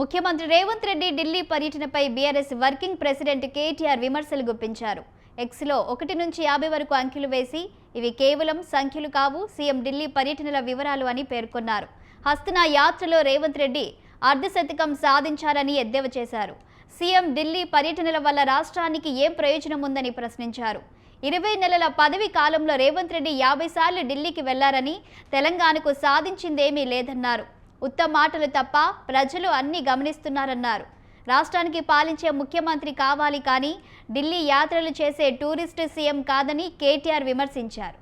ముఖ్యమంత్రి రేవంత్ రెడ్డి ఢిల్లీ పర్యటనపై BRS working president KTR విమర్శలు గుప్పించారు. ఎక్స్లో 1 నుంచి 50 వరకు అంకెలు వేసి ఇవి కేవలం సంఖ్యలు కావు, సీఎం ఢిల్లీ పర్యటనల వివరాలు అని పేర్కొన్నారు. హస్తినా యాత్రలో రేవంత్ రెడ్డి అర్ధశతకం సాధించారని ఎద్దేవా చేశారు. సీఎం ఢిల్లీ పర్యటనల వల్ల రాష్ట్రానికి ఏం ప్రయోజనం ఉందని ప్రశ్నించారు. 20 నెలల పదవి కాలంలో రేవంత్ రెడ్డి 50 సార్లు ఢిల్లీకి వెళ్లారని, తెలంగాణకు సాధించిందేమీ లేదన్నారు. ఉత్తమ మాటలు తప్ప ప్రజలు అన్ని గమనిస్తున్నారన్నారు. రాష్ట్రానికి పాలించే ముఖ్యమంత్రి కావాలి కానీ ఢిల్లీ యాత్రలు చేసే టూరిస్ట్ సీఎం కాదని కేటీఆర్ విమర్శించారు.